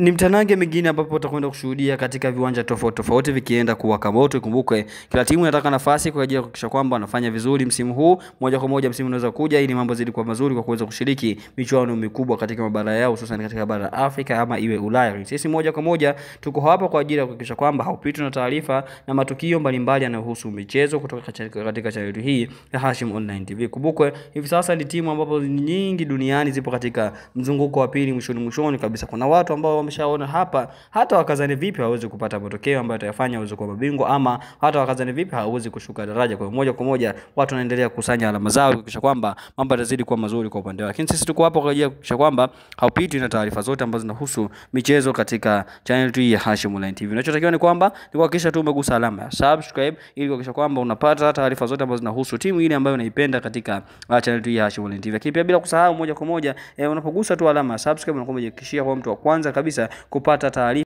Ni mtanange mwingine ambapo utakwenda kushuhudia katika viwanja tofauti tofauti vikienda kuwaka moto. Ikumbuke kila timu inataka nafasi kwa ajili ya kuhakikisha kwamba wanafanya vizuri msimu huu. Moja kwa moja msimu unaweza kuja ili mambo zidi kuwa mazuri kwa kuweza kushiriki michuano mikubwa katika mabara yao, hususan katika bara la Afrika ama iwe Ulaya. Sisi moja kwa moja tuko hapa kwa ajili ya kuhakikisha kwamba haupitwi na taarifa na matukio mbalimbali yanayohusu michezo kutoka katika channel hii ya Hashim Online TV. Kumbuke hivi sasa ni timu ambapo nyingi duniani zipo katika mzunguko wa pili mwishoni kabisa. Kuna watu ambao wameshaona hapa hata wakazani vipi hawezi kupata matokeo ambayo yatafanya waweze kuwa mabingwa, ama hata wakazani vipi hawezi kushuka daraja. Kwa moja kwa moja watu wanaendelea kukusanya alama zao kuhakikisha kwamba mambo yatazidi kuwa mazuri kwa upande wao. Lakini sisi tuko hapa kwa ajili ya kuhakikisha kwamba haupitwi na taarifa zote ambazo zinahusu michezo katika channel hii ya Hashim Online TV. Unachotakiwa ni kwamba ni kuhakikisha tu umegusa alama ya subscribe ili kuhakikisha kwamba unapata taarifa zote ambazo zinahusu timu ile ambayo unaipenda katika channel hii ya Hashim Online TV. Lakini pia bila kusahau moja kwa moja unapogusa tu alama ya subscribe unakuwa umejihakikishia kwa mtu wa kwanza kabisa kupata taarifa